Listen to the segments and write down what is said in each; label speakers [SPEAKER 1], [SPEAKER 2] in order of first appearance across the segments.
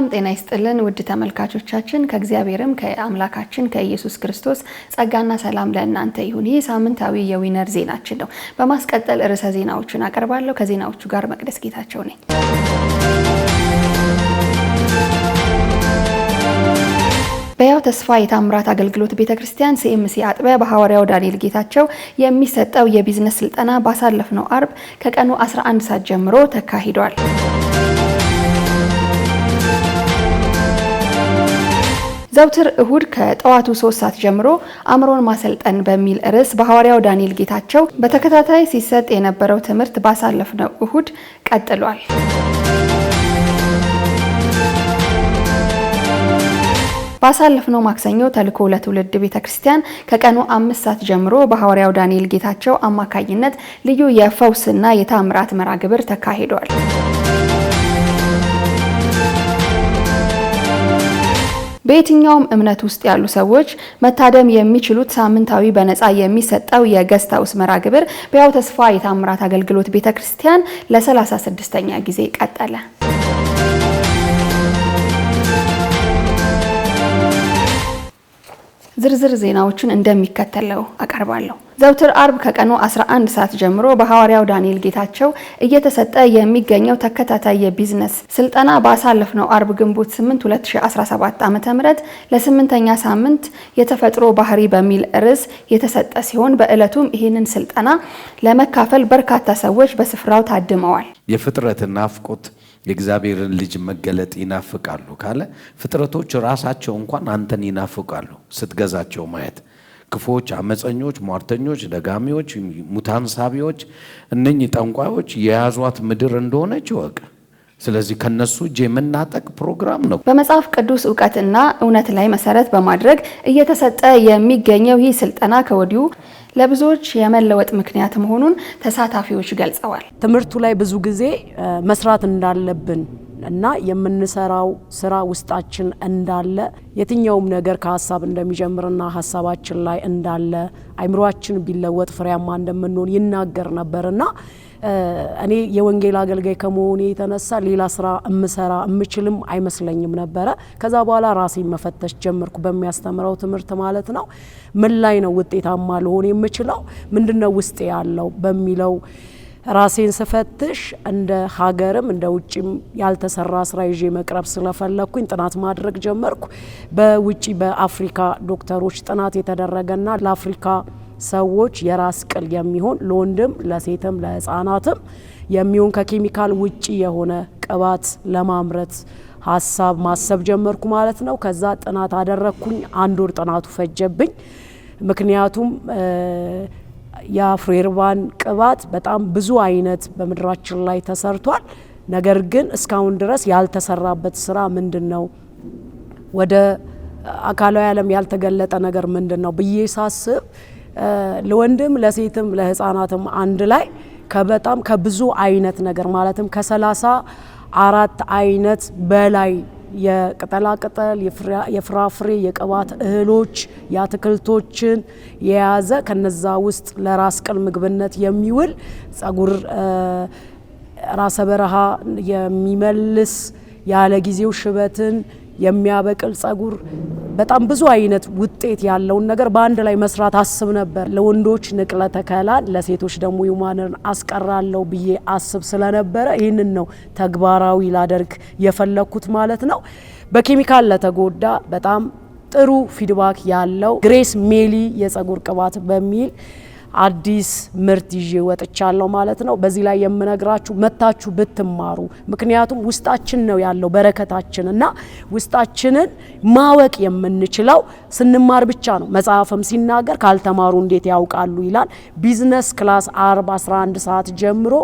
[SPEAKER 1] ሰላም ጤና ይስጥልን ውድ ተመልካቾቻችን ከእግዚአብሔርም ከአምላካችን ከኢየሱስ ክርስቶስ ጸጋና ሰላም ለእናንተ ይሁን። ይህ ሳምንታዊ የዊነር ዜናችን ነው። በማስቀጠል ርዕሰ ዜናዎቹን አቀርባለሁ። ከዜናዎቹ ጋር መቅደስ ጌታቸው ነኝ። በያው ተስፋ የታምራት አገልግሎት ቤተክርስቲያን ሲኤምሲ አጥቢያ በሐዋርያው ዳንኤል ጌታቸው የሚሰጠው የቢዝነስ ስልጠና ባሳለፍነው አርብ ከቀኑ 11 ሰዓት ጀምሮ ተካሂዷል። ዘውትር እሁድ ከጠዋቱ 3 ሰዓት ጀምሮ አእምሮን ማሰልጠን በሚል ርዕስ በሐዋርያው ዳንኤል ጌታቸው በተከታታይ ሲሰጥ የነበረው ትምህርት ባሳለፍነው እሁድ ቀጥሏል። ባሳለፍነው ማክሰኞ ተልእኮ ለትውልድ ቤተክርስቲያን ከቀኑ 5 ሰዓት ጀምሮ በሐዋርያው ዳንኤል ጌታቸው አማካኝነት ልዩ የፈውስና የታምራት መርሃ ግብር ተካሂዷል። በየትኛውም እምነት ውስጥ ያሉ ሰዎች መታደም የሚችሉት ሳምንታዊ በነፃ የሚሰጠው የገስት ሃውስ መርሃ ግብር በያው ተስፋ የታምራት አገልግሎት ቤተክርስቲያን ለ36ኛ ጊዜ ቀጠለ። ዝርዝር ዜናዎችን እንደሚከተለው አቀርባለሁ። ዘውትር አርብ ከቀኑ 11 ሰዓት ጀምሮ በሐዋርያው ዳንኤል ጌታቸው እየተሰጠ የሚገኘው ተከታታይ የቢዝነስ ስልጠና ባሳለፍነው አርብ ግንቦት 8 2017 ዓ.ም ለ8ኛ ሳምንት የተፈጥሮ ባህሪ በሚል ርዕስ የተሰጠ ሲሆን በእለቱም ይህንን ስልጠና ለመካፈል በርካታ ሰዎች በስፍራው ታድመዋል።
[SPEAKER 2] የፍጥረትና ናፍቆት የእግዚአብሔርን ልጅ መገለጥ ይናፍቃሉ ካለ ፍጥረቶች ራሳቸው እንኳን አንተን ይናፍቃሉ። ስትገዛቸው ማየት ክፎች፣ አመፀኞች፣ ሟርተኞች፣ ደጋሚዎች፣ ሙታን ሳቢዎች እነኚህ ጠንቋዮች የያዟት ምድር እንደሆነች ይወቅ። ስለዚህ ከነሱ እጅ የምናጠቅ ፕሮግራም ነው። በመጽሐፍ ቅዱስ ዕውቀትና እውነት ላይ መሰረት በማድረግ እየተሰጠ የሚገኘው ይህ ስልጠና ከወዲሁ ለብዙዎች የመለወጥ ምክንያት መሆኑን ተሳታፊዎች ገልጸዋል።
[SPEAKER 3] ትምህርቱ ላይ ብዙ ጊዜ መስራት እንዳለብን እና የምንሰራው ስራ ውስጣችን እንዳለ የትኛውም ነገር ከሀሳብ እንደሚጀምርና ሀሳባችን ላይ እንዳለ አይምሮአችን ቢለወጥ ፍሬያማ እንደምንሆን ይናገር ነበርና እኔ የወንጌል አገልጋይ ከመሆኔ የተነሳ ሌላ ስራ እምችልም አይመስለኝም ነበረ። ከዛ በኋላ ራሴን መፈተሽ ጀመርኩ። በሚያስተምረው ትምህርት ማለት ነው። ምን ላይ ነው ውጤታማ ልሆን የምችለው? ምንድነው ውስጤ ያለው በሚለው ራሴን ስፈትሽ እንደ ሀገርም እንደ ውጪም ያልተሰራ ስራ ይዤ መቅረብ ስለፈለኩኝ ጥናት ማድረግ ጀመርኩ። በውጪ በአፍሪካ ዶክተሮች ጥናት የተደረገና ለአፍሪካ ሰዎች የራስ ቅል የሚሆን ለወንድም ለሴትም ለህፃናትም የሚሆን ከኬሚካል ውጪ የሆነ ቅባት ለማምረት ሀሳብ ማሰብ ጀመርኩ ማለት ነው። ከዛ ጥናት አደረኩኝ። 1 ወር ጥናቱ ፈጀብኝ። ምክንያቱም የአፍሬርባን ቅባት በጣም ብዙ አይነት በምድራችን ላይ ተሰርቷል። ነገር ግን እስካሁን ድረስ ያልተሰራበት ስራ ምንድነው? ወደ አካላዊ ዓለም ያልተገለጠ ነገር ምንድነው ብዬ ሳስብ ለወንድም ለሴትም ለህፃናትም አንድ ላይ ከበጣም ከብዙ አይነት ነገር ማለትም ከ34 አይነት በላይ የቅጠላ ቅጠል የፍራፍሬ የቅባት እህሎች የአትክልቶችን የያዘ ከነዛ ውስጥ ለራስ ቅል ምግብነት የሚውል ጸጉር ራሰ በረሃ የሚመልስ ያለ ጊዜው ሽበትን የሚያበቅል ጸጉር በጣም ብዙ አይነት ውጤት ያለውን ነገር በአንድ ላይ መስራት አስብ ነበር። ለወንዶች ንቅለ ተከላ ለሴቶች ደግሞ ዩማንን አስቀራለሁ ብዬ አስብ ስለነበረ ይህንን ነው ተግባራዊ ላደርግ የፈለኩት ማለት ነው። በኬሚካል ለተጎዳ በጣም ጥሩ ፊድባክ ያለው ግሬስ ሜሊ የጸጉር ቅባት በሚል አዲስ ምርት ይዤ ወጥቻለሁ ማለት ነው። በዚህ ላይ የምነግራችሁ መታችሁ ብትማሩ፣ ምክንያቱም ውስጣችን ነው ያለው በረከታችን እና ውስጣችንን ማወቅ የምንችለው ስንማር ብቻ ነው። መጽሐፍም ሲናገር ካልተማሩ እንዴት ያውቃሉ ይላል። ቢዝነስ ክላስ 11 ሰዓት ጀምሮ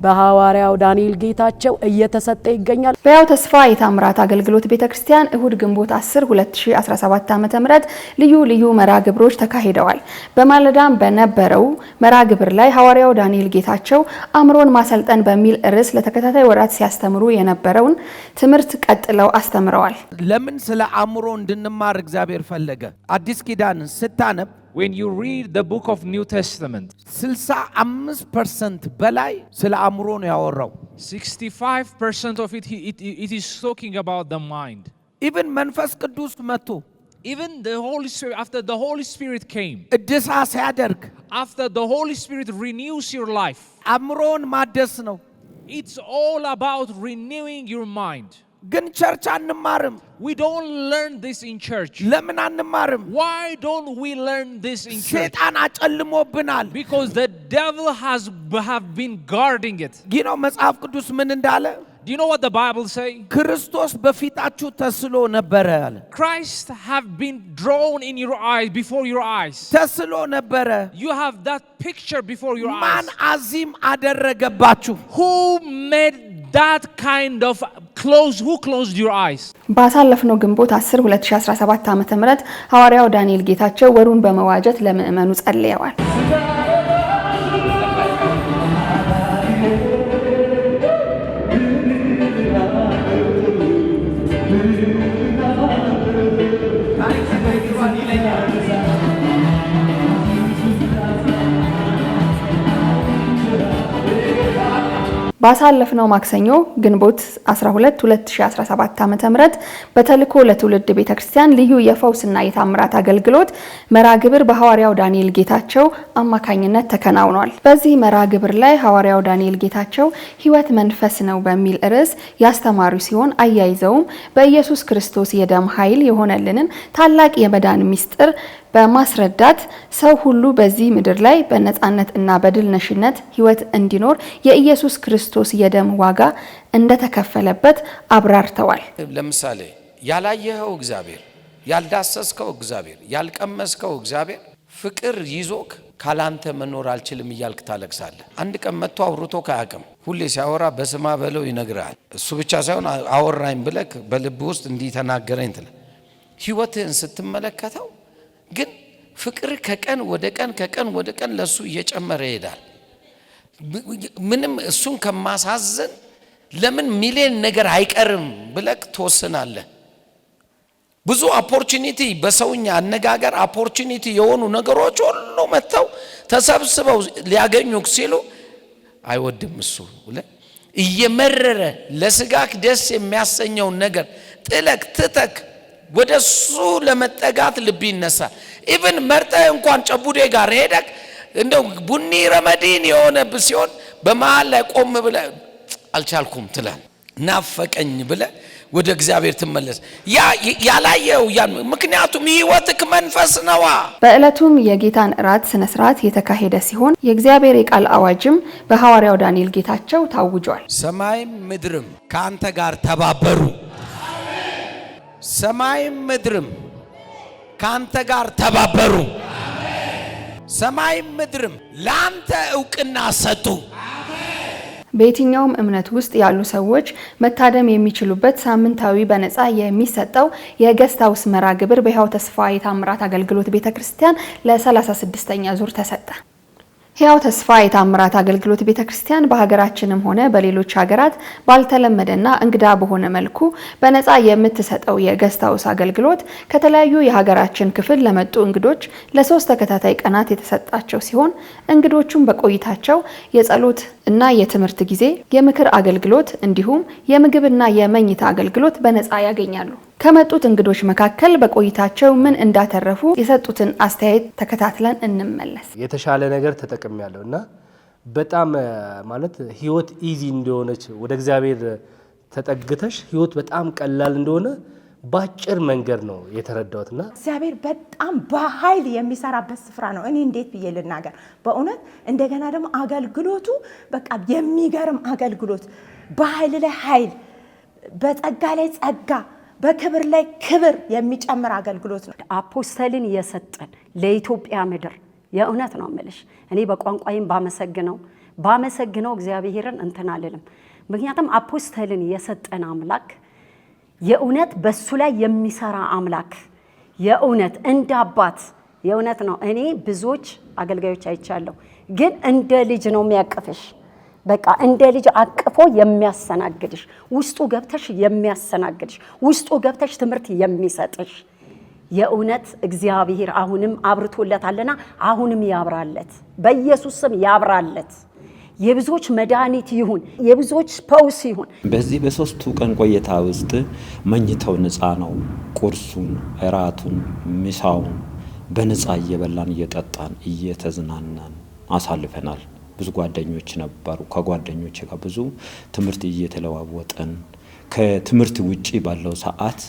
[SPEAKER 3] በሐዋርያው ዳንኤል ጌታቸው እየተሰጠ ይገኛል።
[SPEAKER 1] በያው ተስፋ የታምራት አገልግሎት ቤተክርስቲያን እሁድ ግንቦት 10 2017 ዓ.ም ልዩ መርሃ ግብሮች ተካሂደዋል። በማለዳም በነበረ በነበረው መርሃ ግብር ላይ ሐዋርያው ዳንኤል ጌታቸው አእምሮን ማሰልጠን በሚል ርዕስ ለተከታታይ ወራት ሲያስተምሩ የነበረውን ትምህርት ቀጥለው አስተምረዋል።
[SPEAKER 2] ለምን ስለ አእምሮ እንድንማር እግዚአብሔር ፈለገ? አዲስ ኪዳን ስታነብ
[SPEAKER 4] when you read the book of New Testament
[SPEAKER 2] 65% በላይ ስለ አእምሮ ነው ያወራው።
[SPEAKER 4] 65% of it is talking about the mind.
[SPEAKER 2] ኢቭን መንፈስ ቅዱስ መጥቶ
[SPEAKER 4] Even the Holy Spirit, after the Holy Spirit came,
[SPEAKER 2] እድሳ ሲያደርግ
[SPEAKER 4] after the Holy Spirit renews your life,
[SPEAKER 2] አእምሮን ማደስ ነው።
[SPEAKER 4] it's all about renewing your mind.
[SPEAKER 2] ግን ቸርች አንማርም።
[SPEAKER 4] We don't learn this in church.
[SPEAKER 2] ለምን አንማርም?
[SPEAKER 4] Why don't we learn this in church?
[SPEAKER 2] ሰይጣን አጨልሞብናል።
[SPEAKER 4] Because the devil have been guarding it.
[SPEAKER 2] ይህ ነው መጽሐፍ ቅዱስ ምን እንዳለ?
[SPEAKER 4] Do you know what the Bible say?
[SPEAKER 2] ክርስቶስ በፊታችሁ ተስሎ ነበረ አለ።
[SPEAKER 4] Christ have been drawn in your eyes, before your eyes.
[SPEAKER 2] ተስሎ ነበረ።
[SPEAKER 4] You have that picture before your eyes.
[SPEAKER 2] ማን አዚም አደረገባችሁ?
[SPEAKER 4] Who made that kind of who closed your eyes?
[SPEAKER 1] ባሳለፍነው ግንቦት 10 2017 ዓ.ም ሐዋርያው ዳንኤል ጌታቸው ወሩን በመዋጀት ለምእመኑ ጸልየዋል። ባሳለፍነው ማክሰኞ ግንቦት 12 2017 ዓ.ም በተልእኮ ለትውልድ ቤተክርስቲያን ልዩ የፈውስና የታምራት አገልግሎት መርሃ ግብር በሐዋርያው ዳንኤል ጌታቸው አማካኝነት ተከናውኗል። በዚህ መርሃ ግብር ላይ ሐዋርያው ዳንኤል ጌታቸው ሕይወት መንፈስ ነው በሚል ርዕስ ያስተማሩ ሲሆን አያይዘውም በኢየሱስ ክርስቶስ የደም ኃይል የሆነልንን ታላቅ የመዳን ምስጢር በማስረዳት ሰው ሁሉ በዚህ ምድር ላይ በነጻነት እና በድል ነሽነት ሕይወት እንዲኖር የኢየሱስ ክርስቶስ የደም ዋጋ እንደተከፈለበት አብራርተዋል።
[SPEAKER 2] ለምሳሌ ያላየኸው እግዚአብሔር፣ ያልዳሰስከው እግዚአብሔር፣ ያልቀመስከው እግዚአብሔር ፍቅር ይዞክ ካላንተ መኖር አልችልም እያልክ ታለቅሳለህ። አንድ ቀን መጥቶ አውርቶ ካያቅም ሁሌ ሲያወራ በስማ በለው ይነግራል። እሱ ብቻ ሳይሆን አወራኝ ብለክ በልብ ውስጥ እንዲህ ተናገረኝ ትለ ሕይወትህን ስትመለከተው ግን ፍቅር ከቀን ወደ ቀን ከቀን ወደ ቀን ለሱ እየጨመረ ይሄዳል። ምንም እሱን ከማሳዘን ለምን ሚሊዮን ነገር አይቀርም ብለክ ትወስናለህ። ብዙ ኦፖርቹኒቲ በሰውኛ አነጋገር ኦፖርቹኒቲ የሆኑ ነገሮች ሁሉ መጥተው ተሰብስበው ሊያገኙክ ሲሉ አይወድም እሱ እየመረረ ለስጋክ ደስ የሚያሰኘው ነገር ጥለክ ትተክ ወደሱ ለመጠጋት ልብ ይነሳል። ኢቭን መርጠ እንኳን ጨቡዴ ጋር ሄደክ እንደው ቡኒ ረመዲን የሆነ ሲሆን በመሃል ላይ ቆም ብለ አልቻልኩም ትላል። ናፈቀኝ ብለ ወደ እግዚአብሔር ትመለስ። ያላየው ምክንያቱም ሕይወትክ መንፈስ ነዋ።
[SPEAKER 1] በእለቱም የጌታን እራት ስነ ስርዓት የተካሄደ ሲሆን የእግዚአብሔር የቃል አዋጅም በሐዋርያው ዳንኤል ጌታቸው ታውጇል።
[SPEAKER 2] ሰማይም ምድርም ካንተ ጋር ተባበሩ። ሰማይም ምድርም ካንተ ጋር ተባበሩ። ሰማይም ምድርም ላንተ ዕውቅና ሰጡ።
[SPEAKER 1] በየትኛውም እምነት ውስጥ ያሉ ሰዎች መታደም የሚችሉበት ሳምንታዊ በነፃ የሚሰጠው የገስት ሃውስ መርሃ ግብር በሕያው ተስፋ የታምራት አገልግሎት ቤተክርስቲያን ለ36ኛ ዙር ተሰጠ። ሕያው ተስፋ የታምራት አገልግሎት ቤተክርስቲያን በሀገራችንም ሆነ በሌሎች ሀገራት ባልተለመደና እንግዳ በሆነ መልኩ በነፃ የምትሰጠው የገስት ሃውስ አገልግሎት ከተለያዩ የሀገራችን ክፍል ለመጡ እንግዶች ለ3 ተከታታይ ቀናት የተሰጣቸው ሲሆን እንግዶቹም በቆይታቸው የጸሎት እና የትምህርት ጊዜ፣ የምክር አገልግሎት እንዲሁም የምግብና የመኝታ አገልግሎት በነፃ ያገኛሉ። ከመጡት እንግዶች መካከል በቆይታቸው ምን እንዳተረፉ የሰጡትን አስተያየት ተከታትለን እንመለስ።
[SPEAKER 5] የተሻለ ነገር ተጠቅሜያለሁ እና በጣም ማለት ህይወት ኢዚ እንደሆነች ወደ እግዚአብሔር ተጠግተሽ ህይወት በጣም ቀላል እንደሆነ ባጭር መንገድ ነው የተረዳሁትና
[SPEAKER 6] እግዚአብሔር በጣም በኃይል የሚሰራበት ስፍራ ነው። እኔ እንዴት ብዬ ልናገር? በእውነት እንደገና ደግሞ አገልግሎቱ በቃ የሚገርም አገልግሎት፣ በኃይል ላይ ኃይል፣ በጸጋ ላይ ጸጋ፣ በክብር ላይ ክብር የሚጨምር አገልግሎት ነው።
[SPEAKER 7] አፖስተልን የሰጠን ለኢትዮጵያ ምድር የእውነት ነው የምልሽ። እኔ በቋንቋዬም ባመሰግነው እግዚአብሔርን እንትን አልልም። ምክንያቱም አፖስተልን የሰጠን አምላክ የእውነት በሱ ላይ የሚሰራ አምላክ የእውነት እንደ አባት የእውነት ነው። እኔ ብዙዎች አገልጋዮች አይቻለሁ፣ ግን እንደ ልጅ ነው የሚያቅፍሽ። በቃ እንደ ልጅ አቅፎ የሚያስተናግድሽ፣ ውስጡ ገብተሽ የሚያስተናግድሽ፣ ውስጡ ገብተሽ ትምህርት የሚሰጥሽ የእውነት እግዚአብሔር አሁንም አብርቶለታልና አሁንም ያብራለት፣ በኢየሱስ ስም ያብራለት። የብዙዎች መድኃኒት ይሁን፣ የብዙዎች ፈውስ ይሁን።
[SPEAKER 8] በዚህ በ3 ቀን ቆይታ ውስጥ መኝታው ነፃ ነው። ቁርሱን፣ እራቱን፣ ምሳውን በነፃ እየበላን እየጠጣን እየተዝናናን አሳልፈናል። ብዙ ጓደኞች ነበሩ። ከጓደኞች ጋር ብዙ ትምህርት እየተለዋወጠን ከትምህርት ውጪ ባለው ሰዓት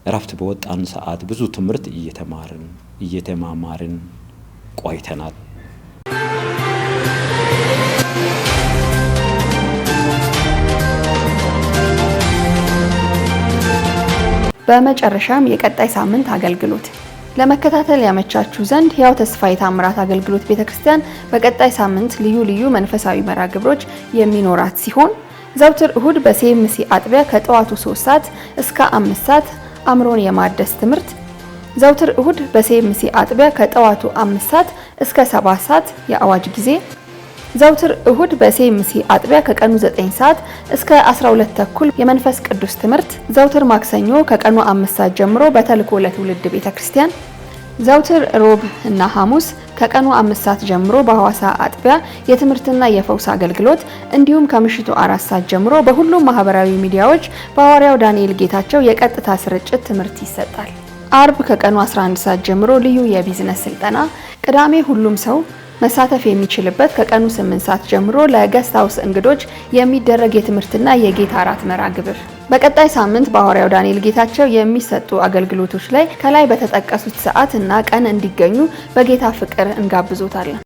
[SPEAKER 8] እረፍት በወጣን ሰዓት ብዙ ትምህርት እየተማርን እየተማማርን ቆይተናል።
[SPEAKER 1] በመጨረሻም የቀጣይ ሳምንት አገልግሎት ለመከታተል ያመቻችሁ ዘንድ ሕያው ተስፋ የታምራት አገልግሎት ቤተክርስቲያን በቀጣይ ሳምንት ልዩ ልዩ መንፈሳዊ መርሃ ግብሮች የሚኖራት ሲሆን ዘውትር እሁድ በሲኤምሲ አጥቢያ ከጠዋቱ 3 ሰዓት እስከ 5 ሰዓት አእምሮን የማደስ ትምህርት፣ ዘውትር እሁድ በሲኤምሲ አጥቢያ ከጠዋቱ 5 ሰዓት እስከ 7 ሰዓት የአዋጅ ጊዜ፣ ዘውትር እሁድ በሲኤምሲ አጥቢያ ከቀኑ 9 ሰዓት እስከ 12 ተኩል የመንፈስ ቅዱስ ትምህርት፣ ዘውትር ማክሰኞ ከቀኑ 5 ሰዓት ጀምሮ በተልእኮ ለትውልድ ቤተክርስቲያን፣ ዘውትር ሮብ እና ሐሙስ ከቀኑ 5 ሰዓት ጀምሮ በሐዋሳ አጥቢያ የትምህርትና የፈውስ አገልግሎት እንዲሁም ከምሽቱ 4 ሰዓት ጀምሮ በሁሉም ማህበራዊ ሚዲያዎች በሐዋርያው ዳንኤል ጌታቸው የቀጥታ ስርጭት ትምህርት ይሰጣል። አርብ ከቀኑ 11 ሰዓት ጀምሮ ልዩ የቢዝነስ ስልጠና፣ ቅዳሜ ሁሉም ሰው መሳተፍ የሚችልበት ከቀኑ 8 ሰዓት ጀምሮ ለገስት ሃውስ እንግዶች የሚደረግ የትምህርትና የጌታ እራት መርሃ ግብር። በቀጣይ ሳምንት በሐዋርያው ዳንኤል ጌታቸው የሚሰጡ አገልግሎቶች ላይ ከላይ በተጠቀሱት ሰዓት እና ቀን እንዲገኙ በጌታ ፍቅር እንጋብዞታለን።